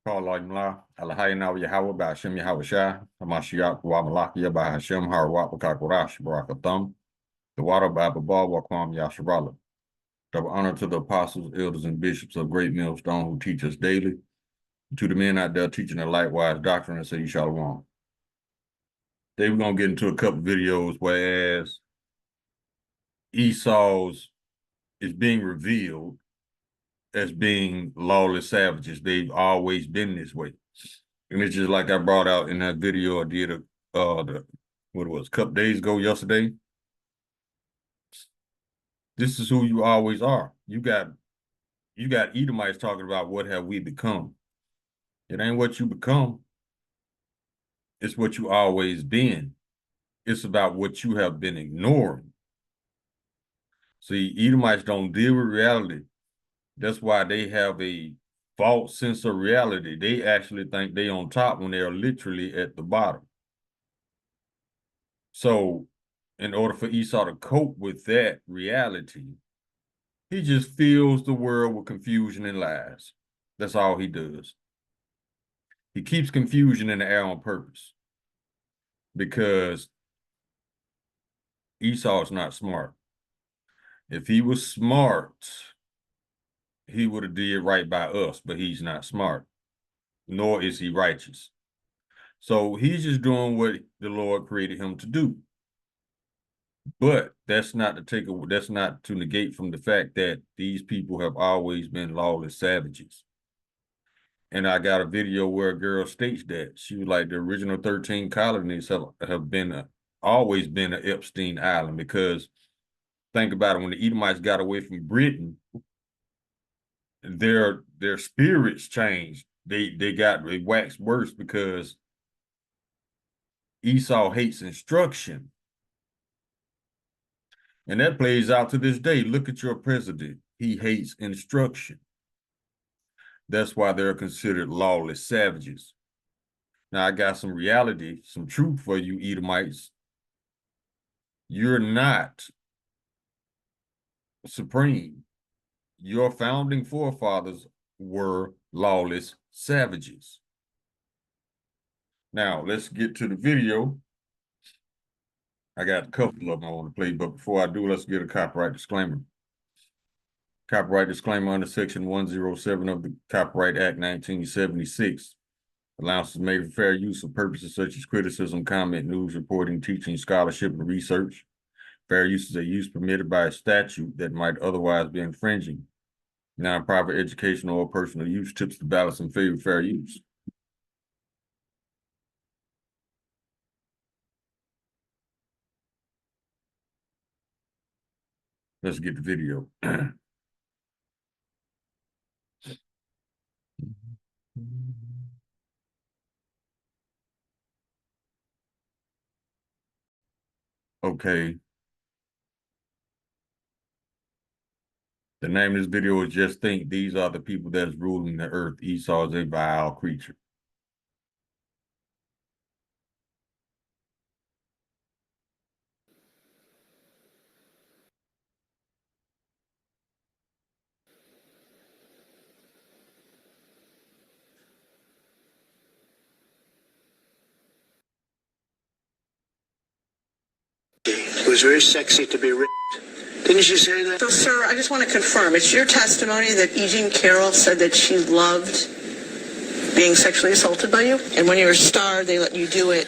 Call Allah, Allahayna Yahweh, Bashim Yahweh Shai, Hamashiach, Wamalaki, Yabah Hashem, Harwat, Wakakurash, Barakathum, the water by Babal, Wakwam Yasharala. Double honor to the apostles, elders, and bishops of Great Millstone who teach us daily, and to the men out there teaching the likewise doctrine and say Shalom. Today we're going to get into a couple videos whereas Esau's is being revealed as being lawless savages. They've always been this way. And it's just like I brought out in that video I did what it was, a couple days ago yesterday. This is who you always are. You got Edomites talking about what have we become. It ain't what you become. It's what you always been. It's about what you have been ignoring. See, Edomites don't deal with reality. That's why they have a false sense of reality. They actually think they on top when they are literally at the bottom. So in order for Esau to cope with that reality, he just fills the world with confusion and lies. That's all he does. He keeps confusion in the air on purpose because Esau is not smart. If he was smart, he would have did right by us, but he's not smart, nor is he righteous. So he's just doing what the Lord created him to do. But that's not to negate from the fact that these people have always been lawless savages. And I got a video where a girl states that she was like, the original 13 colonies have been always been an Epstein Island, because think about it, when the Edomites got away from Britain, their spirits changed. They waxed worse because Esau hates instruction. And that plays out to this day. Look at your president. He hates instruction. That's why they're considered lawless savages. Now, I got some reality, some truth for you, Edomites. You're not supreme. Your founding forefathers were lawless savages. Now, let's get to the video. I got a couple of them I want to play, but before I do, let's get a copyright disclaimer. Copyright disclaimer under Section 107 of the Copyright Act 1976. Allowances made for fair use for purposes such as criticism, comment, news, reporting, teaching, scholarship, and research. Fair use is a use permitted by a statute that might otherwise be infringing. Non-profit educational or personal use tips the balance in favor of fair use. Let's get the video. Okay. The name of this video is Just Think These Are the People That Is Ruling the Earth. Esau is a vile creature. It was very sexy to be ripped. Didn't you say that? So, sir, I just want to confirm, it's your testimony that E. Jean Carroll said that she loved being sexually assaulted by you? And when you're a star, they let you do it.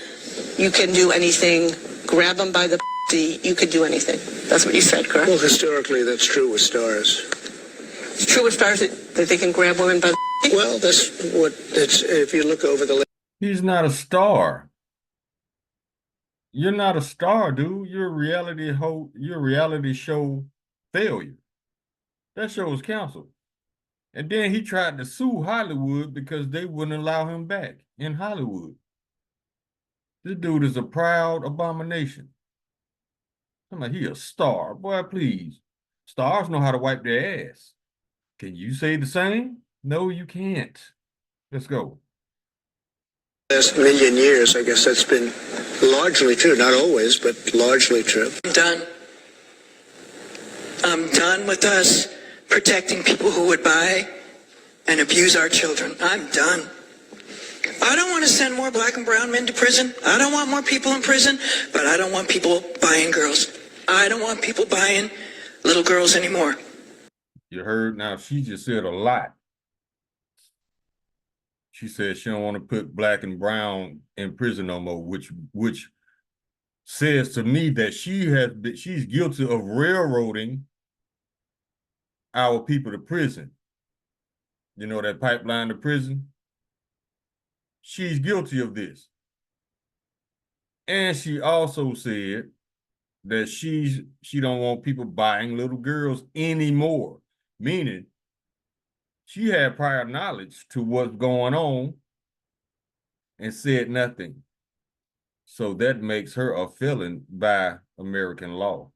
You can do anything. Grab them by the you could do anything. That's what you said, correct? Well, historically, that's true with stars. It's true with stars that they can grab women by the Well, that's what it's, if you look over the... He's not a star. You're not a star, dude. You're a reality show failure. That show was canceled. And then he tried to sue Hollywood because they wouldn't allow him back in Hollywood. This dude is a proud abomination. I'm like, he a star. Boy, please. Stars know how to wipe their ass. Can you say the same? No, you can't. Let's go. Last million years, I guess that's been largely true. Not always, but largely true. I'm done. I'm done with us protecting people who would buy and abuse our children. I'm done. I don't want to send more black and brown men to prison. I don't want more people in prison, but I don't want people buying girls. I don't want people buying little girls anymore. You heard? Now, she just said a lot. She said she don't want to put black and brown in prison no more, which says to me that she's guilty of railroading our people to prison. You know, that pipeline to prison? She's guilty of this. And she also said that she don't want people buying little girls anymore, meaning she had prior knowledge to what's going on and said nothing. So that makes her a felon by American law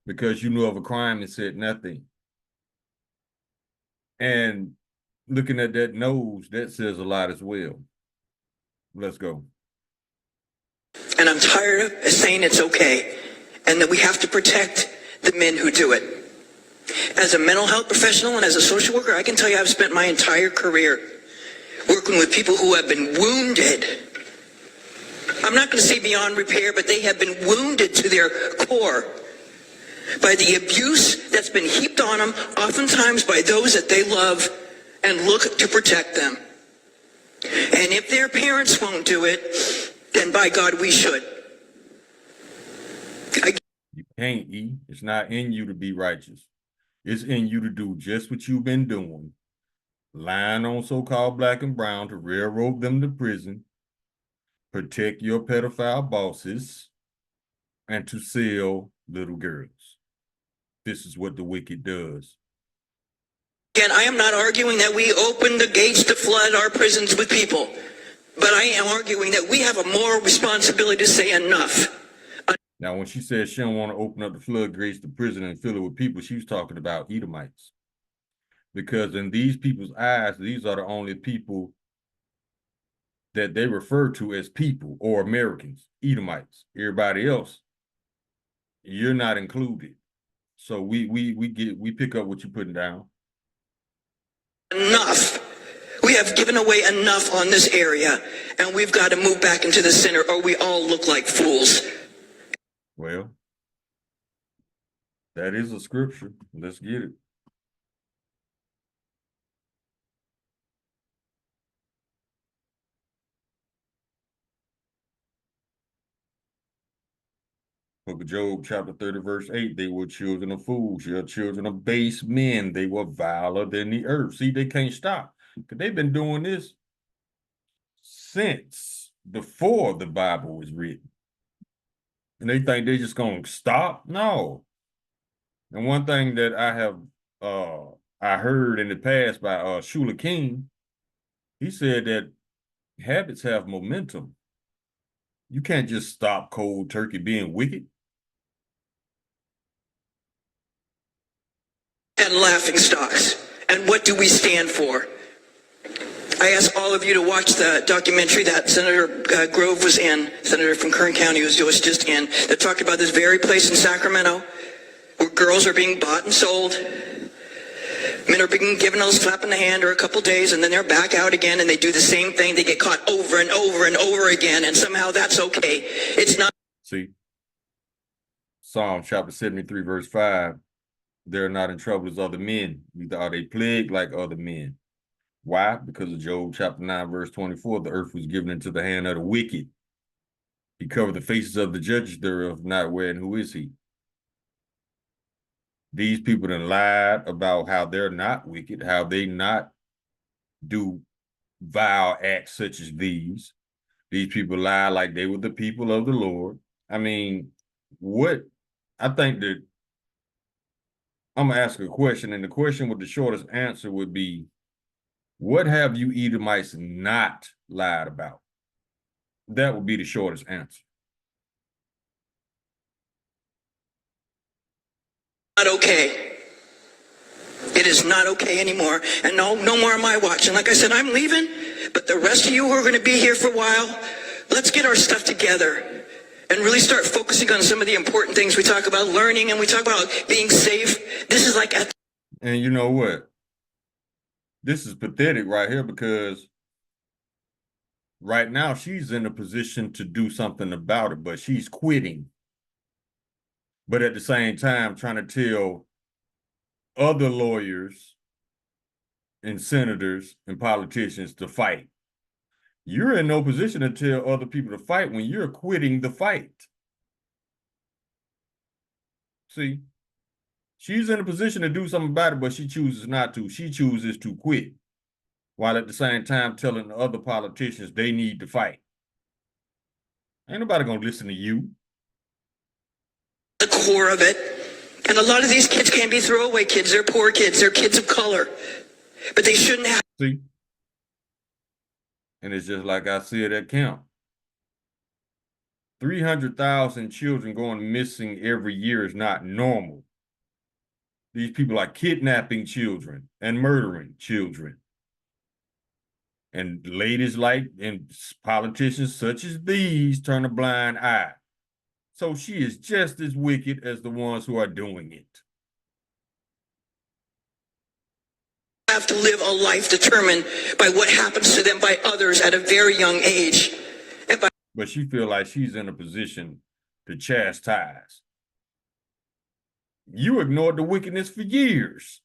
because you knew of a crime and said nothing. And looking at that nose, that says a lot as well. Let's go. And I'm tired of saying it's okay and that we have to protect the men who do it. As a mental health professional and as a social worker, I can tell you I've spent my entire career working with people who have been wounded. I'm not going to say beyond repair, but they have been wounded to their core by the abuse that's been heaped on them, oftentimes by those that they love and look to protect them. And if their parents won't do it, then by God, we should. You can't, E. It's not in you to be righteous. It's in you to do just what you've been doing. Lying on so-called black and brown to railroad them to prison, protect your pedophile bosses, and to sell little girls. This is what the wicked does. Again, I am not arguing that we open the gates to flood our prisons with people, but I am arguing that we have a moral responsibility to say enough. Now, when she said she don't want to open up the floodgates to prison and fill it with people, she was talking about Edomites. Because in these people's eyes, these are the only people that they refer to as people or Americans, Edomites. Everybody else, you're not included. So we pick up what you're putting down. Enough. We have given away enough on this area, and we've got to move back into the center, or we all look like fools. Well, that is a scripture. Let's get it. Book of Job, chapter 30, verse 8. They were children of fools, your children of base men. They were viler than the earth. See, they can't stop because they've been doing this since before the Bible was written. And they think they're just going to stop? No. And one thing that I heard in the past by Shula King, he said that habits have momentum. You can't just stop cold turkey being wicked. And laughing stocks. And what do we stand for? I ask all of you to watch the documentary that Senator Grove was in, Senator from Kern County was just in, that talked about this very place in Sacramento where girls are being bought and sold. Men are being given a slap in the hand or a couple days, and then they're back out again, and they do the same thing. They get caught over and over and over again, and somehow that's okay. It's not. See, Psalm chapter 73, verse 5, they're not in trouble as other men, neither are they plagued like other men. Why? Because of Job chapter 9, verse 24, the earth was given into the hand of the wicked. He covered the faces of the judges thereof, not where and who is he? These people done lied about how they're not wicked, how they not do vile acts such as these. These people lie like they were the people of the Lord. I mean, I think that I'm going to ask a question, and the question with the shortest answer would be, what have you Edomites not lied about? That would be the shortest answer. Not okay. It is not okay anymore. And no more am I watching. Like I said, I'm leaving, but the rest of you who are going to be here for a while, let's get our stuff together and really start focusing on some of the important things we talk about, learning, and we talk about being safe. This is like... And you know what? This is pathetic right here because Right now, she's in a position to do something about it, but she's quitting. But at the same time, trying to tell other lawyers and senators and politicians to fight. You're in no position to tell other people to fight when you're quitting the fight. See, she's in a position to do something about it, but she chooses not to. She chooses to quit, while at the same time telling other politicians they need to fight. Ain't nobody gonna listen to you. The core of it. And a lot of these kids can't be throwaway kids. They're poor kids. They're kids of color. But they shouldn't have. See? And it's just like I said at camp. 300,000 children going missing every year is not normal. These people are kidnapping children and murdering children. And ladies like and politicians such as these turn a blind eye. So she is just as wicked as the ones who are doing it. Have to live a life determined by what happens to them by others at a very young age. But she feel like she's in a position to chastise. You ignored the wickedness for years.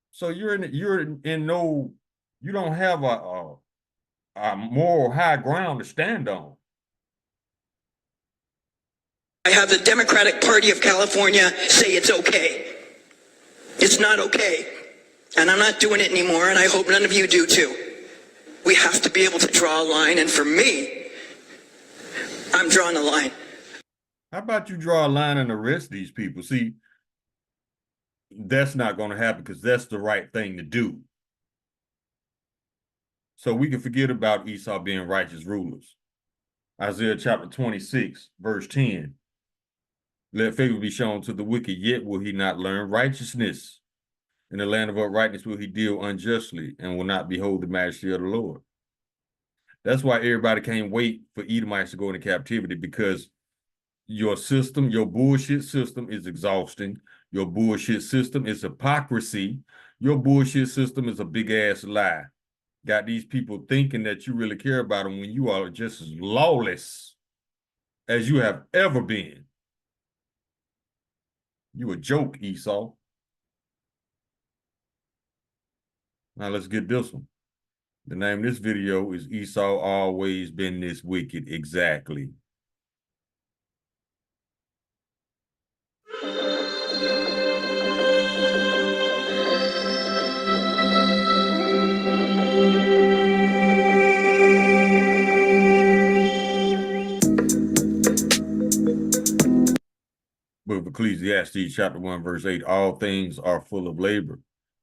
So you don't have a moral high ground to stand on. I have the Democratic Party of California say it's okay. It's not okay. And I'm not doing it anymore, and I hope none of you do too. We have to be able to draw a line, and for me, I'm drawing a line. How about you draw a line and arrest these people? See, that's not going to happen because that's the right thing to do. So we can forget about Esau being righteous rulers. Isaiah chapter 26, verse 10. Let favor be shown to the wicked, yet will he not learn righteousness. In the land of uprightness will he deal unjustly, and will not behold the majesty of the Lord. That's why everybody can't wait for Edomites to go into captivity, because your system, your bullshit system is exhausting. Your bullshit system is hypocrisy. Your bullshit system is a big ass lie. Got these people thinking that you really care about them when you are just as lawless as you have ever been. You a joke, Esau. Now let's get this one. The name of this video is Esau Always Been This Wicked. Exactly. Book of Ecclesiastes, chapter 1, verse 8. All things are full of labor.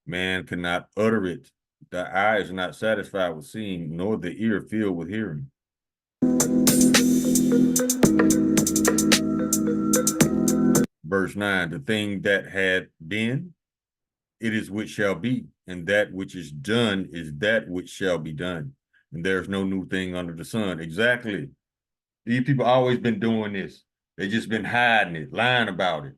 Man cannot utter it. The eye is not satisfied with seeing, nor the ear filled with hearing. Verse 9. The thing that had been, it is which shall be, and that which is done is that which shall be done. And there's no new thing under the sun. Exactly. These people always been doing this. They just been hiding it, lying about it.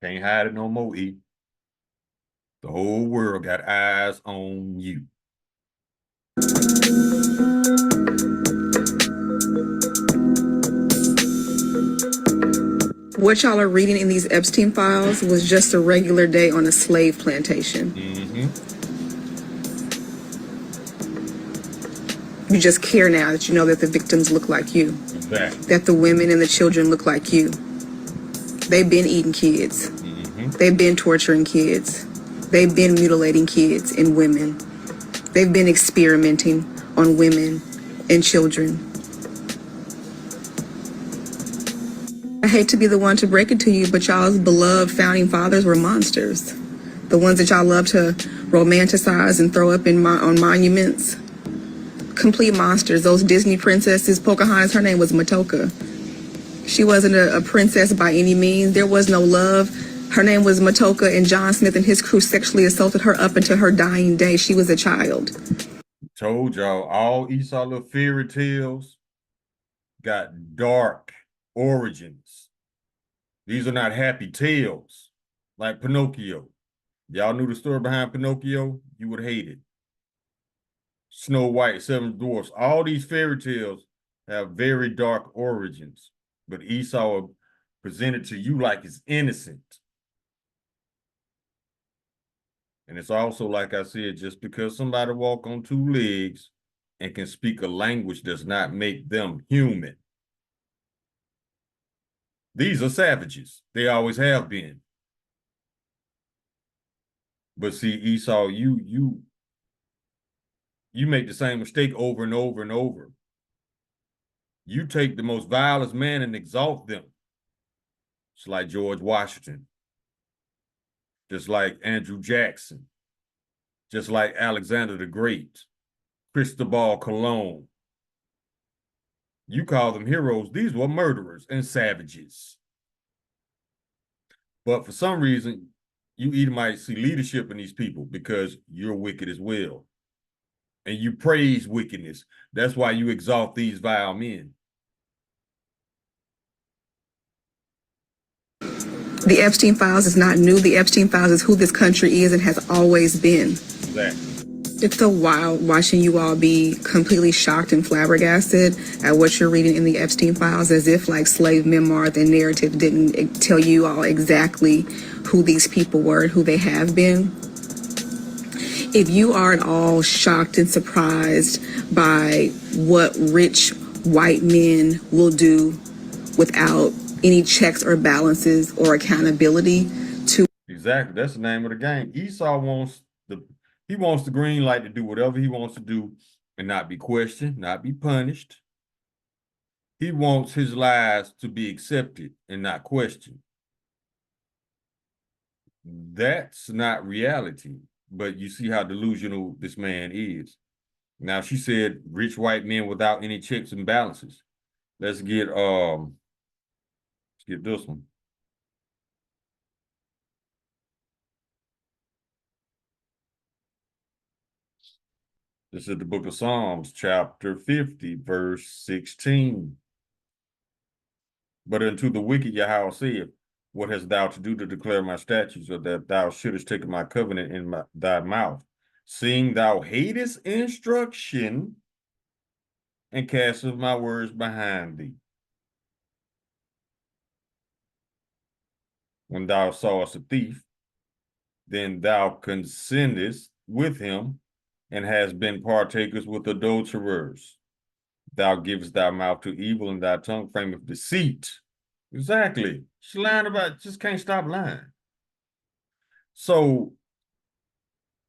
Can't hide it no more, E. The whole world got eyes on you. What y'all are reading in these Epstein files was just a regular day on a slave plantation. You just care now that you know that the victims look like you. Exactly. That the women and the children look like you. They've been eating kids. They've been torturing kids. They've been mutilating kids and women. They've been experimenting on women and children. I hate to be the one to break it to you, but y'all's beloved founding fathers were monsters. The ones that y'all love to romanticize and throw up on monuments. Complete monsters. Those Disney princesses, Pocahontas, her name was Matoka. She wasn't a princess by any means. There was no love. Her name was Matoka, and John Smith and his crew sexually assaulted her up until her dying day. She was a child. Told y'all, all Esau little fairy tales got dark origins. These are not happy tales like Pinocchio. Y'all knew the story behind Pinocchio, you would hate it. Snow White, Seven Dwarfs, all these fairy tales have very dark origins, but Esau presented to you like it's innocent. And it's also, like I said, just because somebody walk on two legs and can speak a language does not make them human. These are savages. They always have been. But see, Esau, you make the same mistake over and over and over. You take the most vilest man and exalt them. It's like George Washington, just like Andrew Jackson, just like Alexander the Great, Cristobal Colon. You call them heroes. These were murderers and savages. But for some reason, you Edomites see leadership in these people because you're wicked as well. And you praise wickedness. That's why you exalt these vile men. The Epstein Files is not new. The Epstein Files is who this country is and has always been. Exactly. It's so wild watching you all be completely shocked and flabbergasted at what you're reading in the Epstein Files, as if like slave memoirs and narrative didn't tell you all exactly who these people were and who they have been. If you are at all shocked and surprised by what rich white men will do without any checks or balances or accountability to... Exactly. That's the name of the game. Esau wants the green light to do whatever he wants to do and not be questioned, not be punished. He wants his lies to be accepted and not questioned. That's not reality, but you see how delusional this man is. Now, she said rich white men without any checks and balances. Let's get this one. This is the book of Psalms, chapter 50, verse 16. But unto the wicked Yahweh saith, what hast thou to do to declare my statutes, or that thou shouldest take my covenant in thy mouth, seeing thou hatest instruction and castest my words behind thee? When thou sawest a thief, then thou consentest with him, and hast been partakers with adulterers. Thou givest thy mouth to evil, and thy tongue frameth deceit. Exactly. She's lying about, just can't stop lying. So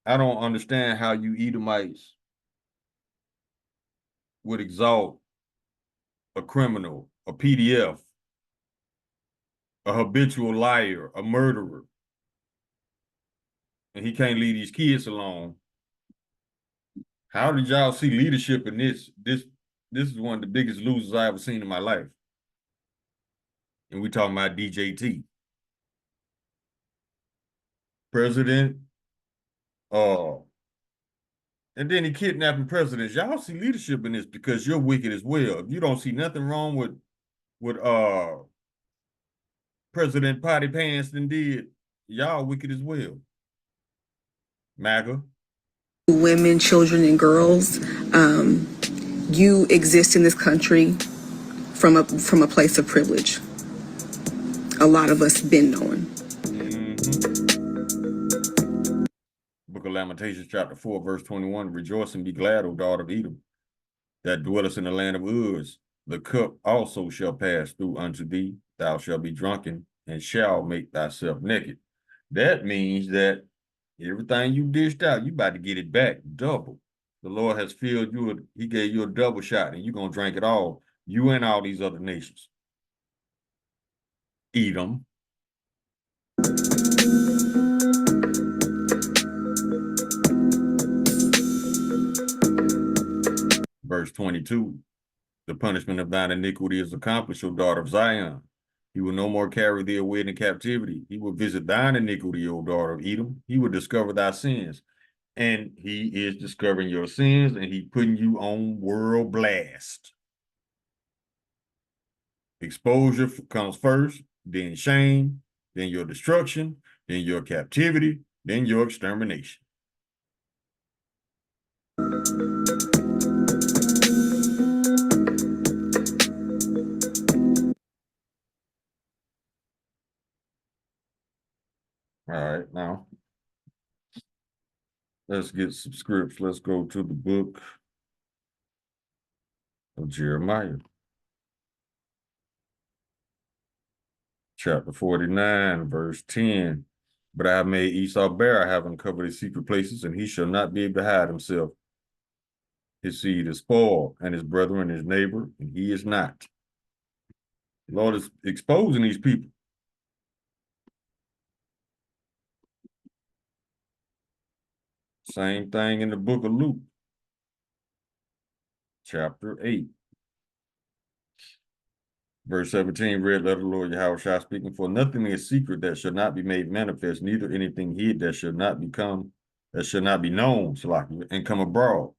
I don't understand how you Edomites would exalt a criminal, a PDF, a habitual liar, a murderer, and he can't leave these kids alone. How did y'all see leadership in this? This is one of the biggest losers I ever seen in my life. And we talking about DJT. President, and then he kidnapping presidents. Y'all see leadership in this because you're wicked as well. If you don't see nothing wrong with President Potty Pants then did, y'all wicked as well. MAGA. Women, children, and girls, you exist in this country from a place of privilege. A lot of us been knowing. Book of Lamentations, chapter 4, verse 21. Rejoice and be glad, O daughter of Edom, that dwellest in the land of Uz. The cup also shall pass through unto thee. Thou shalt be drunken and shall make thyself naked. That means that everything you dished out, you about to get it back double. The Lord has filled you, he gave you a double shot, and you're going to drink it all. You and all these other nations. Edom. Verse 22. The punishment of thine iniquity is accomplished, O daughter of Zion. He will no more carry thee away into captivity. He will visit thine iniquity, O daughter of Edom. He will discover thy sins. And he is discovering your sins, and he putting you on world blast. Exposure comes first, then shame, then your destruction, then your captivity, then your extermination. All right, now let's get some scripts. Let's go to the book of Jeremiah, chapter 49, verse 10. But I have made Esau bare, I have uncovered his secret places, and he shall not be able to hide himself. His seed is spoiled, and his brethren, his neighbor, and he is not. The Lord is exposing these people. Same thing in the book of Luke, chapter 8. Verse 17, read, let the Lord Yahweh speaking, for nothing is secret that should not be made manifest, neither anything hid that should not be known, and come abroad.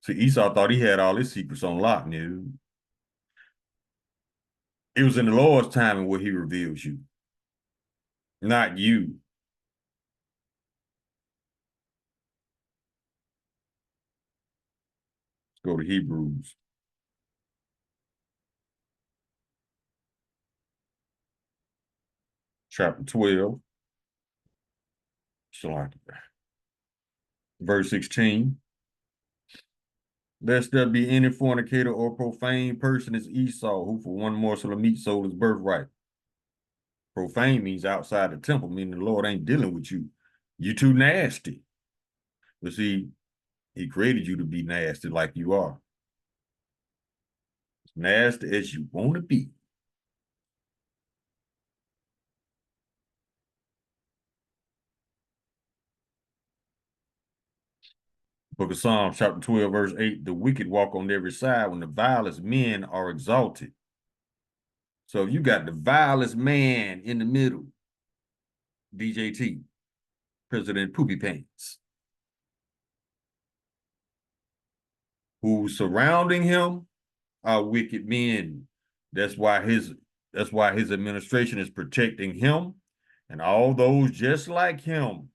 See, Esau thought he had all his secrets on lock, no. It was in the Lord's timing where he reveals you, not you. Let's go to Hebrews. Chapter 12. Verse 16. Lest there be any fornicator or profane person as Esau, who for one morsel of meat sold his birthright. Profane means outside the temple, meaning the Lord ain't dealing with you. You too nasty. But see, he created you to be nasty like you are. As nasty as you want to be. Book of Psalms, chapter 12, verse 8, the wicked walk on every side when the vilest men are exalted. So if you got the vilest man in the middle, DJT, President Poopy Pants, who's surrounding him are wicked men. That's why his administration is protecting him and all those just like him.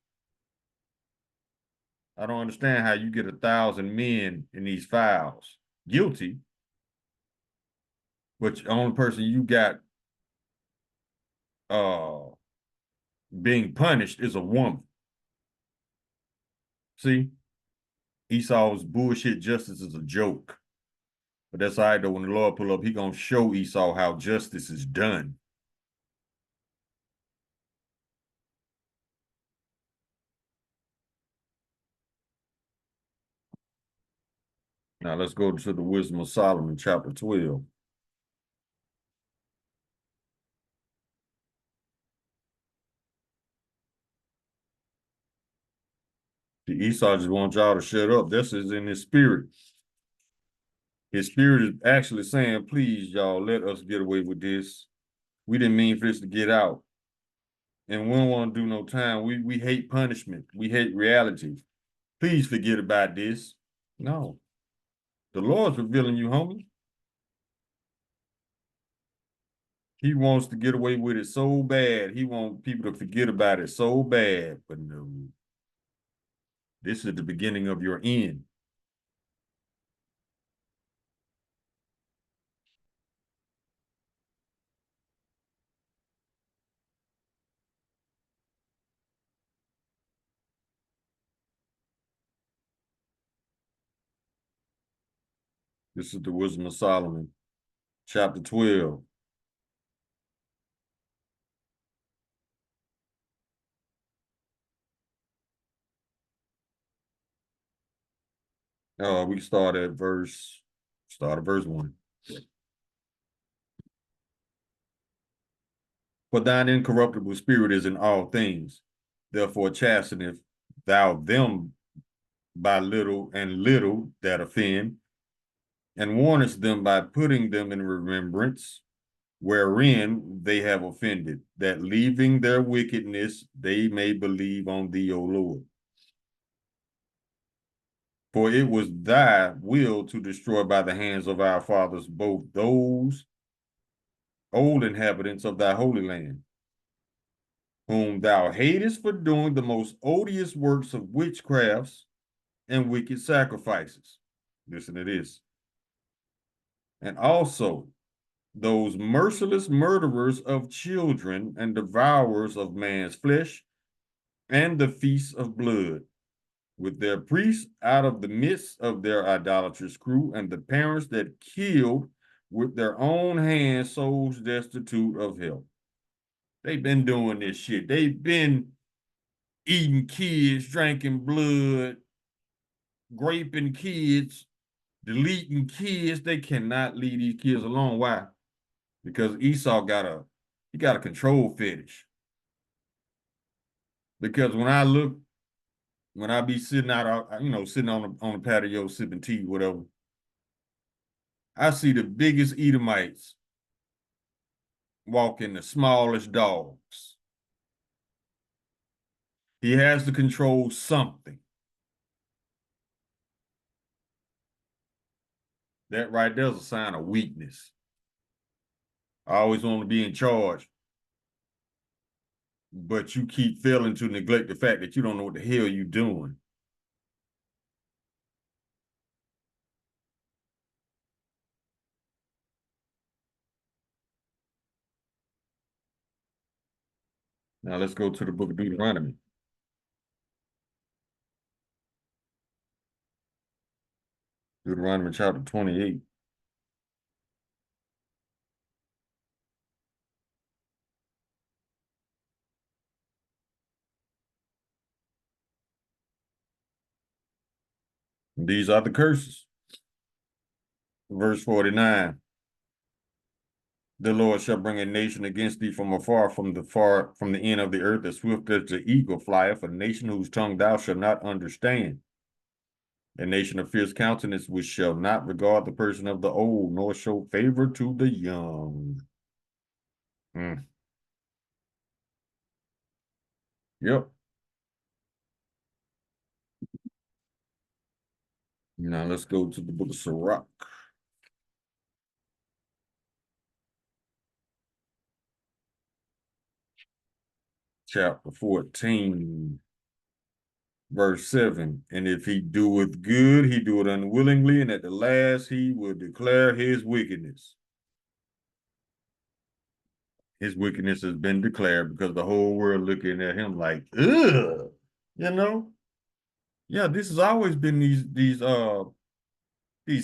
I don't understand how you get 1,000 men in these files guilty, but the only person you got being punished is a woman. See, Esau's bullshit justice is a joke. But that's all right, though. When the Lord pull up, he gonna show Esau how justice is done. Now let's go to the Wisdom of Solomon, chapter 12. The Esau just wants y'all to shut up. This is in his spirit. His spirit is actually saying, please, y'all, let us get away with this. We didn't mean for this to get out. And we don't want to do no time. We hate punishment. We hate reality. Please forget about this. No. The Lord's revealing you, homie. He wants to get away with it so bad. He wants people to forget about it so bad. But no. This is the beginning of your end. This is the Wisdom of Solomon, chapter 12. We start at verse 1. For thine incorruptible spirit is in all things. Therefore chasteneth thou them by little and little that offend, and warnest them by putting them in remembrance wherein they have offended, that leaving their wickedness, they may believe on thee, O Lord. For it was thy will to destroy by the hands of our fathers both those old inhabitants of thy holy land. whom thou hatest for doing the most odious works of witchcrafts and wicked sacrifices. Listen to this. And also those merciless murderers of children and devourers of man's flesh and the feasts of blood, with their priests out of the midst of their idolatrous crew, and the parents that killed with their own hands souls destitute of help. They've been doing this shit. They've been eating kids, drinking blood, raping kids, deleting kids. They cannot leave these kids alone. Why? Because Esau got a control fetish. Because when I be sitting out, sitting on the patio sipping tea, whatever, I see the biggest Edomites walking the smallest dogs. He has to control something. That right there's a sign of weakness. I always want to be in charge, but you keep failing to neglect the fact that you don't know what the hell you're doing. Now let's go to the book of Deuteronomy. Deuteronomy chapter 28. These are the curses. Verse 49. The Lord shall bring a nation against thee from afar, from the end of the earth, as swift as the eagle flieth, a nation whose tongue thou shalt not understand. A nation of fierce countenance, which shall not regard the person of the old, nor show favor to the young. Yep. Now let's go to the book of Sirach. Chapter 14, verse 7. And if he doeth good, he do it unwillingly, and at the last he will declare his wickedness. His wickedness has been declared because the whole world looking at him like, ugh, you know? Yeah, this has always been these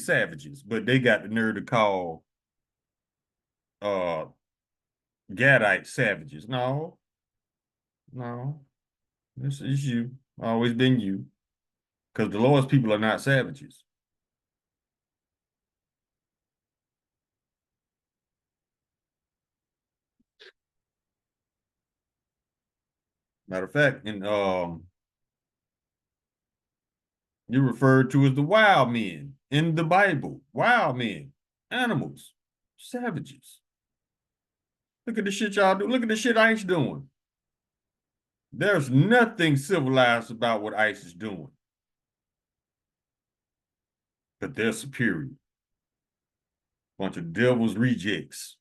savages, but they got the nerve to call uh Gadite savages. No, this is you. Always been you. Because the Lord's people are not savages. Matter of fact, you're referred to as the wild men in the Bible. Wild men, animals, savages. Look at the shit y'all do. Look at the shit ICE doing. There's nothing civilized about what ICE is doing. But they're superior. Bunch of devil's rejects.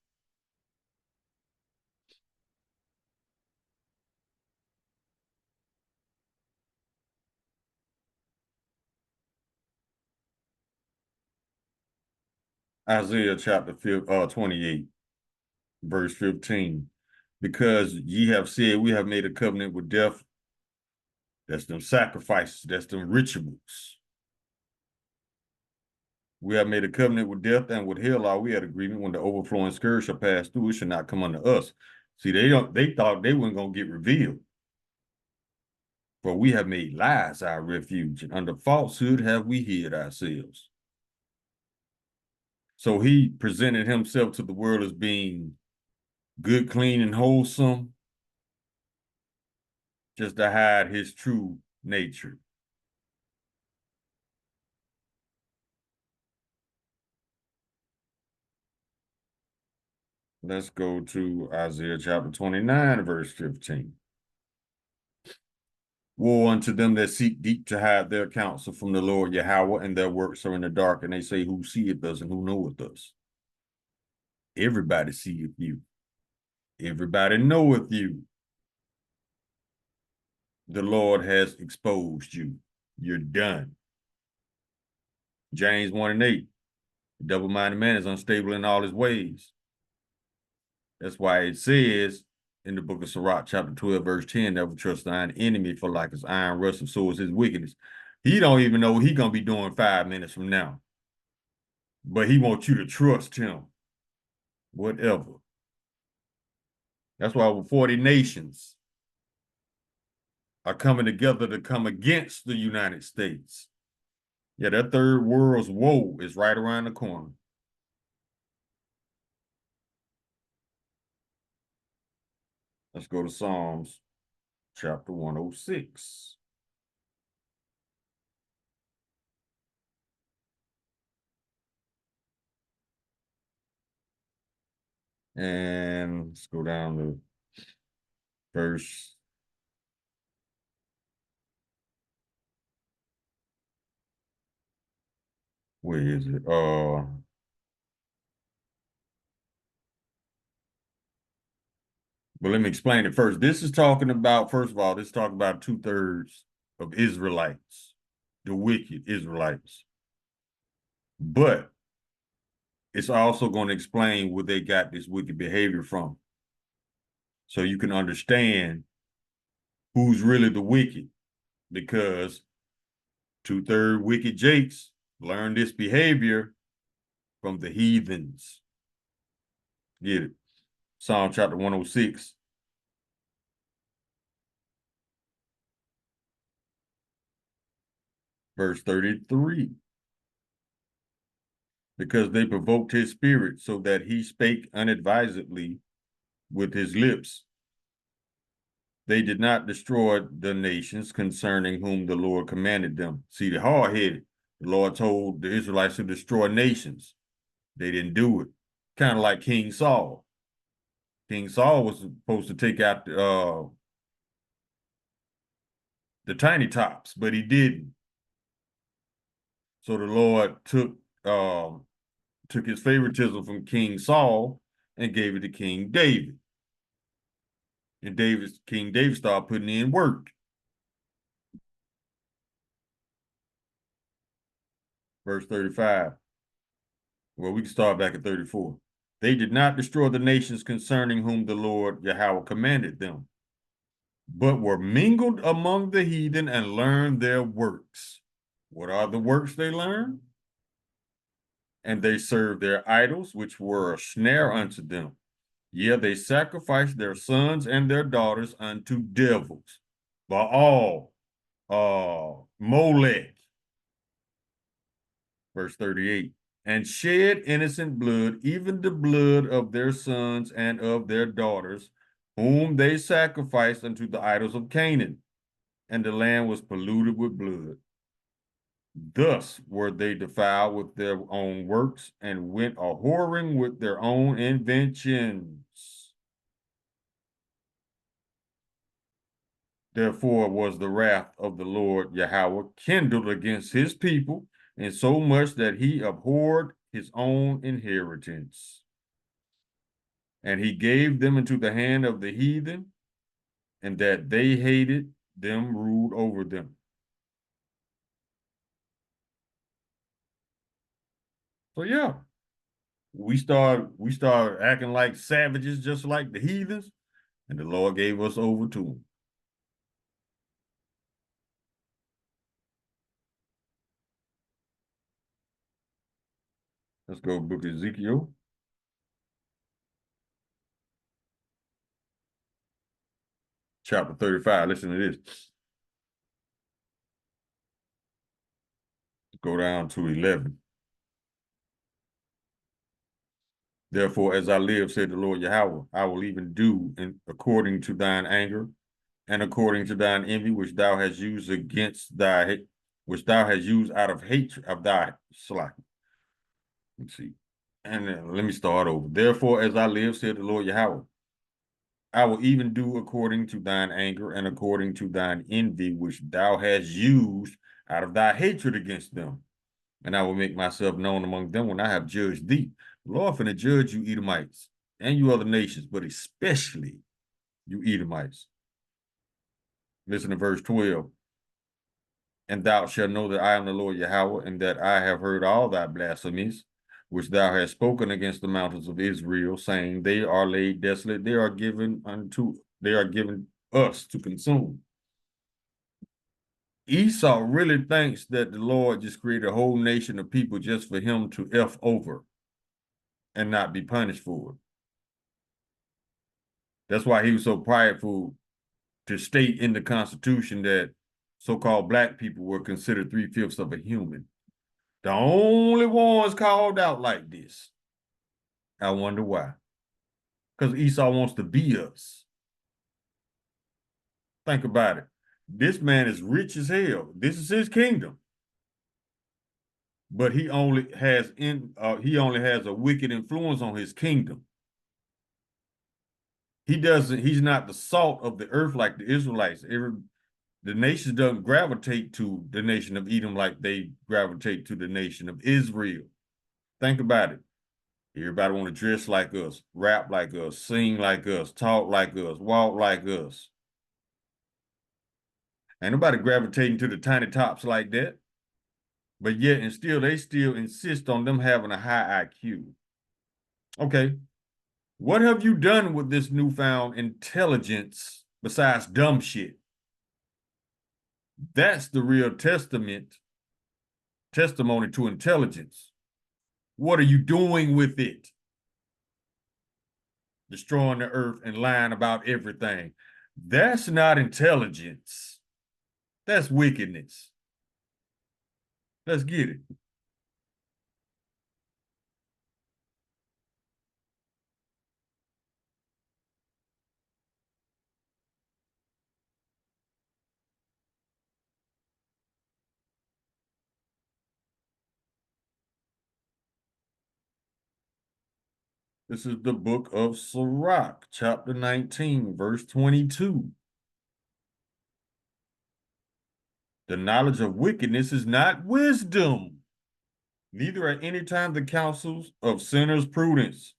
Isaiah chapter 28, verse 15. Because ye have said, we have made a covenant with death. That's them sacrifices. That's them rituals. We have made a covenant with death, and with hell are we at agreement. When the overflowing scourge shall pass through, it shall not come unto us. See, they thought they weren't gonna get revealed. For we have made lies our refuge, and under falsehood have we hid ourselves. So he presented himself to the world as being good, clean, and wholesome, just to hide his true nature. Let's go to Isaiah chapter 29, verse 15. Woe unto them that seek deep to hide their counsel from the Lord Yahweh, and their works are in the dark, and they say, who seeth us and who knoweth us? Everybody seeth you. Everybody knoweth you. the Lord has exposed you. You're done. James 1 and 8. Double-minded man is unstable in all his ways. That's why it says in the book of Sirach, chapter 12, verse 10, never trust thine enemy, for like his iron rust, so is his wickedness. He don't even know what he's going to be doing 5 minutes from now. But he wants you to trust him. Whatever. That's why over 40 nations are coming together to come against the United States. Yeah, that third world's woe is right around the corner. Let's go to Psalms chapter 106. And let's go down to verse. Where is it? But let me explain it first. This is talking about, first of all, this is talking about 2/3 of Israelites, the wicked Israelites. But it's also going to explain where they got this wicked behavior from. So you can understand who's really the wicked, because 2/3 wicked Jakes learned this behavior from the heathens. Get it? Psalm chapter 106. Verse 33. Because they provoked his spirit so that he spake unadvisedly with his lips. They did not destroy the nations concerning whom the Lord commanded them. See, the hard-headed, the Lord told the Israelites to destroy nations. They didn't do it. Kind of like King Saul. King Saul was supposed to take out the tiny tops, but he didn't. So the Lord took his favoritism from King Saul and gave it to King David. And King David started putting in work. Verse 35. Well, we can start back at 34. They did not destroy the nations concerning whom the Lord Yahweh commanded them, but were mingled among the heathen and learned their works. What are the works they learned? And they served their idols, which were a snare unto them. Yeah, they sacrificed their sons and their daughters unto devils. Baal, Molech. Verse 38. And shed innocent blood, even the blood of their sons and of their daughters, whom they sacrificed unto the idols of Canaan. And the land was polluted with blood. Thus were they defiled with their own works and went a whoring with their own inventions. Therefore was the wrath of the Lord Yahweh kindled against his people, and so much that he abhorred his own inheritance. And he gave them into the hand of the heathen, and that they hated them ruled over them. So yeah, we start acting like savages, just like the heathens, and the Lord gave us over to them. Let's go book of Ezekiel. Chapter 35. Listen to this. Go down to 11. Therefore, as I live, said the Lord Yahweh, I will even do according to thine anger and according to thine envy, which thou hast used which thou hast used out of hatred of thy slack. Let's see. And let me start over. Therefore, as I live, said the Lord Yahweh, I will even do according to thine anger and according to thine envy, which thou hast used out of thy hatred against them. And I will make myself known among them when I have judged thee. The Lord finna judge you Edomites and you other nations, but especially you Edomites. Listen to verse 12. And thou shalt know that I am the Lord Yahweh, and that I have heard all thy blasphemies, which thou hast spoken against the mountains of Israel, saying, they are laid desolate, they are given us to consume. Esau really thinks that the Lord just created a whole nation of people just for him to F over and not be punished for it. That's why he was so prideful to state in the Constitution that so-called black people were considered 3/5 of a human. The only ones called out like this. I wonder why. Because Esau wants to be us. Think about it. This man is rich as hell. This is his kingdom. But he only has a wicked influence on his kingdom. He's not the salt of the earth like the Israelites. The nations doesn't gravitate to the nation of Edom like they gravitate to the nation of Israel. Think about it. Everybody want to dress like us, rap like us, sing like us, talk like us, walk like us. Ain't nobody gravitating to the tiny tops like that. But yet and still, they still insist on them having a high IQ. Okay, what have you done with this newfound intelligence besides dumb shit? That's the real testimony to intelligence. What are you doing with it? Destroying the earth and lying about everything. That's not intelligence. That's wickedness. Let's get it. This is the book of Sirach, chapter 19, verse 22. The knowledge of wickedness is not wisdom, neither at any time the counsels of sinners prudence.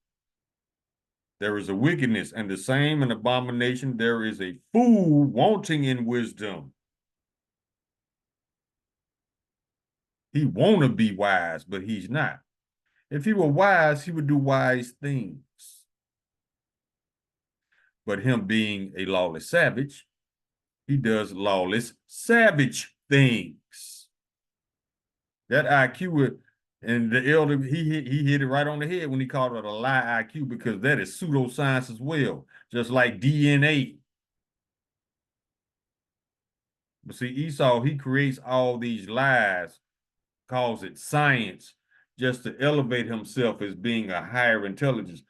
There is a wickedness, and the same an abomination. There is a fool wanting in wisdom. He want to be wise, but he's not. If he were wise, he would do wise things. But him being a lawless savage, he does lawless savage things. That IQ, and the elder, he hit it right on the head when he called it a lie IQ, because that is pseudoscience as well, just like DNA. But see, Esau, he creates all these lies, calls it science, just to elevate himself as being a higher intelligence.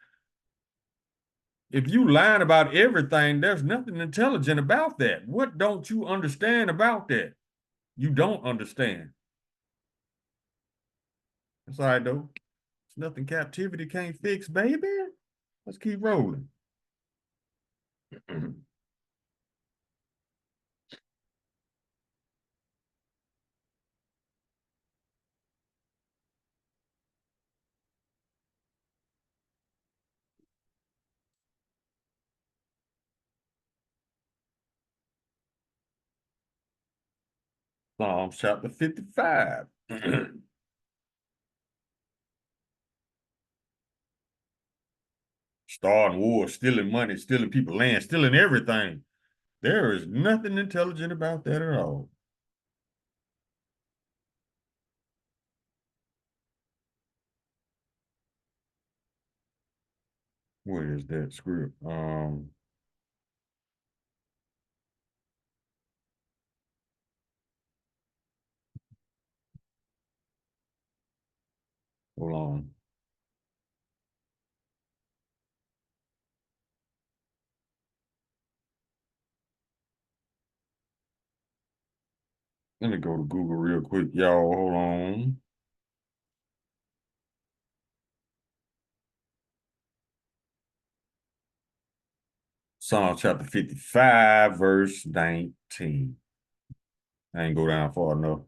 If you lying about everything, there's nothing intelligent about that. What don't you understand about that? You don't understand. That's all right, though. It's nothing captivity can't fix, baby. Let's keep rolling. Psalms chapter 55. Starting war, stealing money, stealing people land, stealing everything. There is nothing intelligent about that at all. Where is that script? Hold on. Let me go to Google real quick, y'all. Hold on. Psalm chapter 55, verse 19. I ain't go down far enough.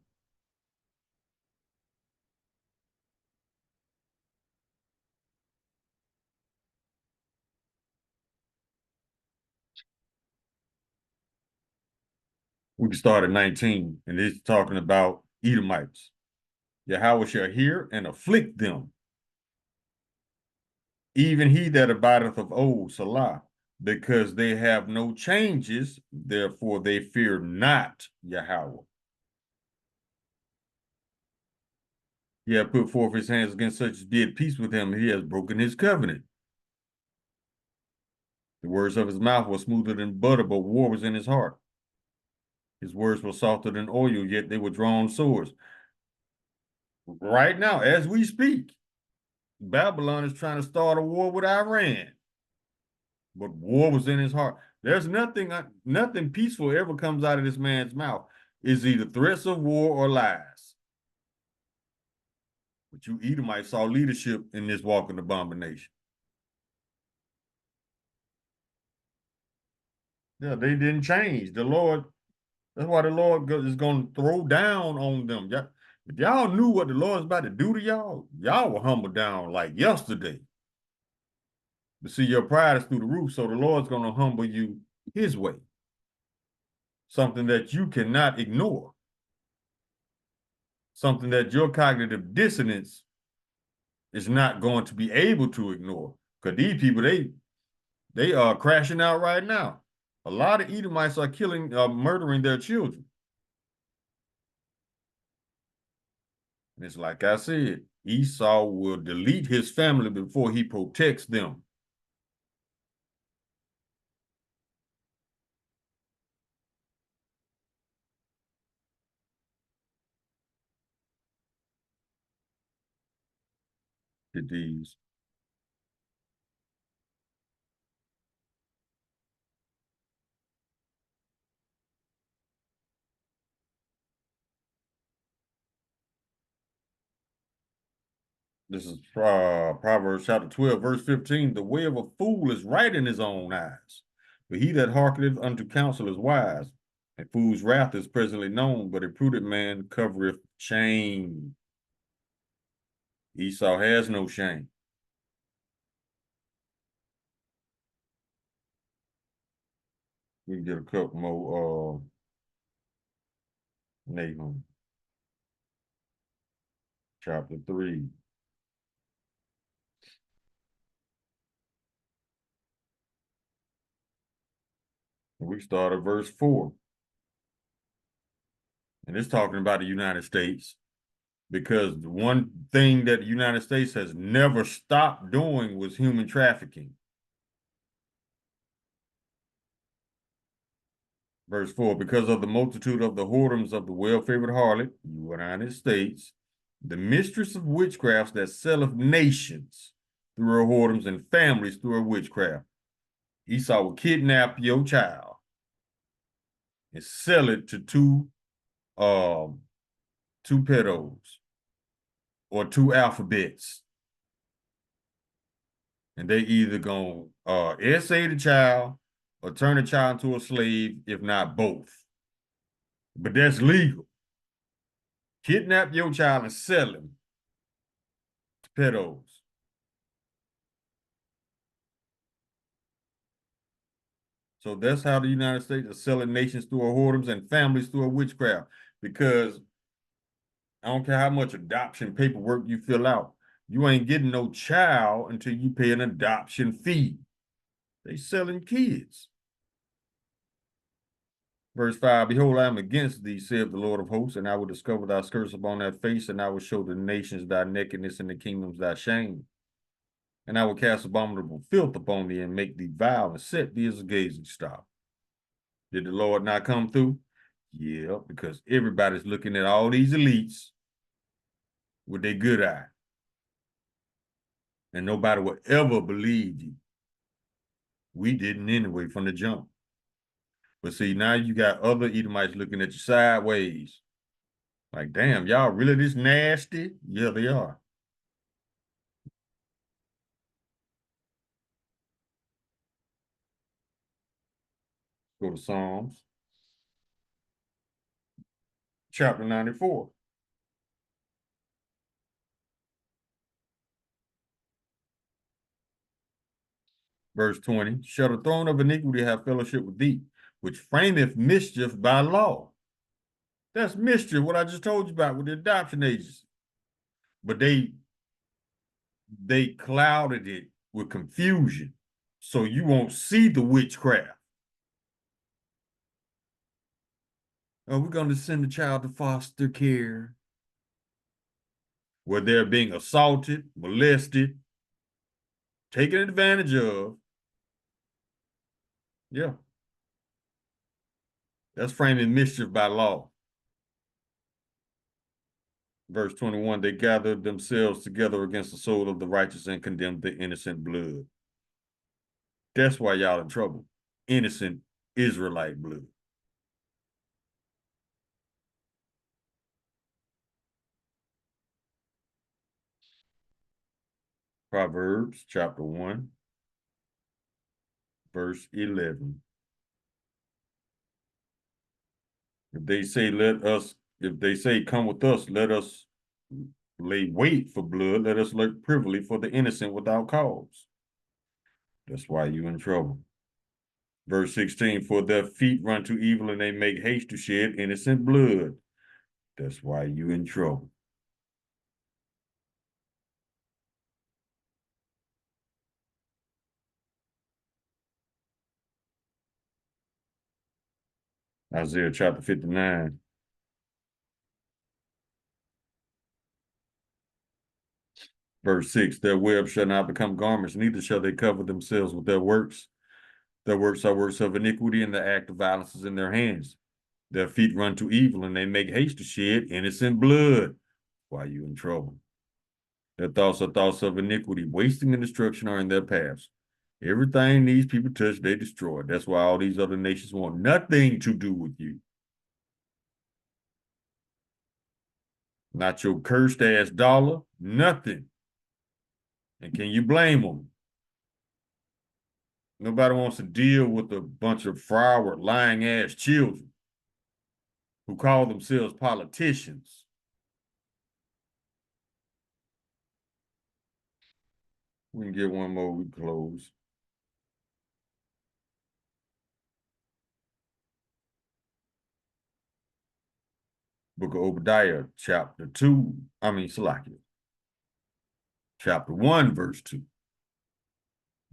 We can start at 19, and it's talking about Edomites. Yahweh shall hear and afflict them, even he that abideth of old, Salah, because they have no changes, therefore they fear not Yahweh. He hath put forth his hands against such as did peace with him, and he has broken his covenant. The words of his mouth were smoother than butter, but war was in his heart. His words were softer than oil, yet they were drawn swords. Right now, as we speak, Babylon is trying to start a war with Iran, but war was in his heart. There's nothing peaceful ever comes out of this man's mouth. It's either threats of war or lies. But you Edomites saw leadership in this walking abomination. Yeah, they didn't change. The Lord, that's why the Lord is going to throw down on them. If y'all knew what the Lord's about to do to y'all, y'all were humbled down like yesterday. But see, your pride is through the roof, so the Lord's going to humble you his way. Something that you cannot ignore. Something that your cognitive dissonance is not going to be able to ignore. Because these people, they are crashing out right now. A lot of Edomites are murdering their children. And it's like I said, Esau will delete his family before he protects them. To these. This is Proverbs chapter 12, verse 15. The way of a fool is right in his own eyes, but he that hearkeneth unto counsel is wise. A fool's wrath is presently known, but a prudent man covereth shame. Esau has no shame. We can get a couple more Nahum, chapter 3. We start at verse 4. And it's talking about the United States, because the one thing that the United States has never stopped doing was human trafficking. Verse 4, because of the multitude of the whoredoms of the well-favored harlot, United States, the mistress of witchcrafts that selleth nations through her whoredoms and families through her witchcraft. Esau will kidnap your child and sell it to two pedos or two alphabets. And they either gonna essay the child or turn the child into a slave, if not both. But that's legal. Kidnap your child and sell him to pedos. So that's how the United States is selling nations through her whoredoms and families through her witchcraft. Because I don't care how much adoption paperwork you fill out, you ain't getting no child until you pay an adoption fee. They selling kids. Verse 5, behold, I am against thee, saith the Lord of hosts, and I will discover thy skirts upon thy face, and I will show the nations thy nakedness and the kingdoms thy shame. And I will cast abominable filth upon thee and make thee vile and set thee as a gazing stock. Did the Lord not come through? Yeah, because everybody's looking at all these elites with their good eye. And nobody will ever believe you. We didn't anyway from the jump. But see, now you got other Edomites looking at you sideways. Like, damn, y'all really this nasty? Yeah, they are. Go to Psalms, chapter 94. Verse 20, shall the throne of iniquity have fellowship with thee? which frameth mischief by law. That's mischief, what I just told you about with the adoption agency. But they clouded it with confusion, so you won't see the witchcraft. Oh, we're going to send the child to foster care, where they're being assaulted, molested, taken advantage of. Yeah. That's framing mischief by law. Verse 21, they gathered themselves together against the soul of the righteous and condemned the innocent blood. That's why y'all in trouble. Innocent Israelite blood. Proverbs chapter 1, verse 11. If they say, come with us, let us lay wait for blood, let us lurk privily for the innocent without cause. That's why you in trouble. Verse 16, for their feet run to evil and they make haste to shed innocent blood. That's why you in trouble. Isaiah chapter 59. Verse 6, their webs shall not become garments, neither shall they cover themselves with their works. Their works are works of iniquity, and the act of violence is in their hands. Their feet run to evil, and they make haste to shed innocent blood. Why you in trouble? Their thoughts are thoughts of iniquity. Wasting and destruction are in their paths. Everything these people touch, they destroy. That's why all these other nations want nothing to do with you. Not your cursed ass dollar, nothing. And can you blame them? Nobody wants to deal with a bunch of froward, lying ass children who call themselves politicians. We can get one more, we close. Book of Obadiah, chapter 1, verse 2.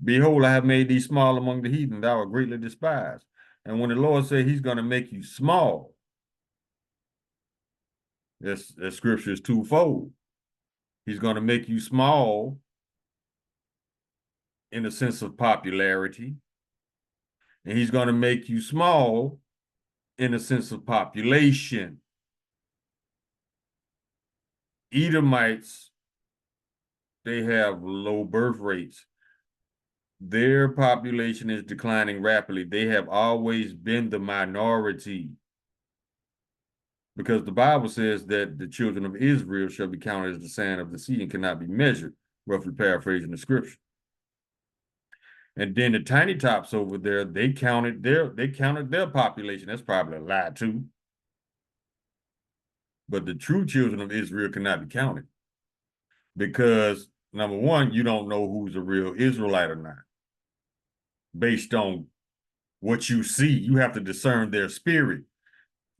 Behold, I have made thee small among the heathen, thou art greatly despised. And when the Lord said he's going to make you small, that scripture is twofold. He's going to make you small in the sense of popularity, and he's going to make you small in the sense of population. Edomites, they have low birth rates. Their population is declining rapidly. They have always been the minority, because the Bible says that the children of Israel shall be counted as the sand of the sea and cannot be measured, roughly paraphrasing the scripture. And then the tiny tops over there, they counted their population. That's probably a lie too. But the true children of Israel cannot be counted, because number one, you don't know who's a real Israelite or not. Based on what you see, you have to discern their spirit.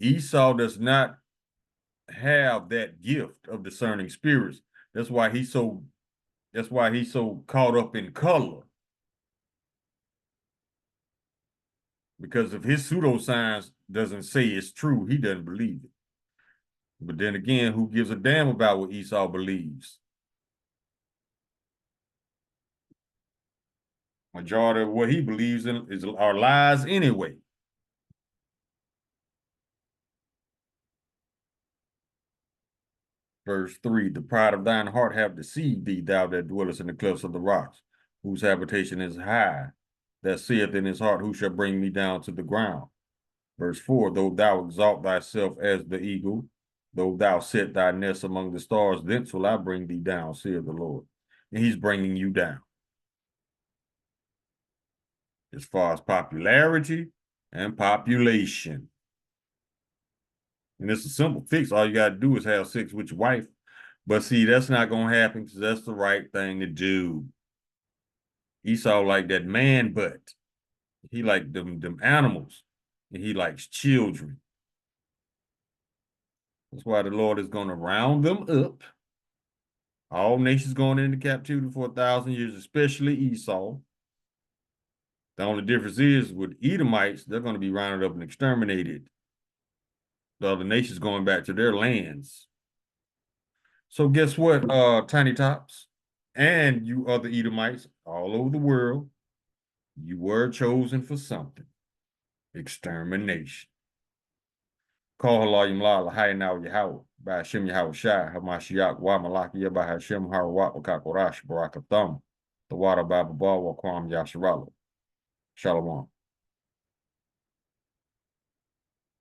Esau does not have that gift of discerning spirits. That's why he's so caught up in color. Because if his pseudoscience doesn't say it's true, he doesn't believe it. But then again, who gives a damn about what Esau believes? Majority of what he believes in are lies anyway. Verse 3, the pride of thine heart have deceived thee, thou that dwellest in the clefts of the rocks, whose habitation is high, that saith in his heart, who shall bring me down to the ground? Verse 4, though thou exalt thyself as the eagle, though thou set thy nest among the stars, thence will I bring thee down, saith the Lord. And he's bringing you down. As far as popularity and population. And it's a simple fix. All you got to do is have sex with your wife. But see, that's not going to happen, because that's the right thing to do. Esau like that man butt. He like them animals. and he likes children. That's why the Lord is going to round them up. All nations going into captivity for 1,000 years, especially Esau. The only difference is with Edomites, they're going to be rounded up and exterminated. The other nations going back to their lands. So guess what, Tiny Tops? And you other Edomites all over the world, you were chosen for something. Extermination. Call Halayim La Lahai Now Yahweh, by Hashem Yahweh Shai, Hamashiach, Wa Malaki Yabah Hashem Harawat Wakakorash, Barakatham, the water Baba Ba Wakwam Yasharala. Shalom.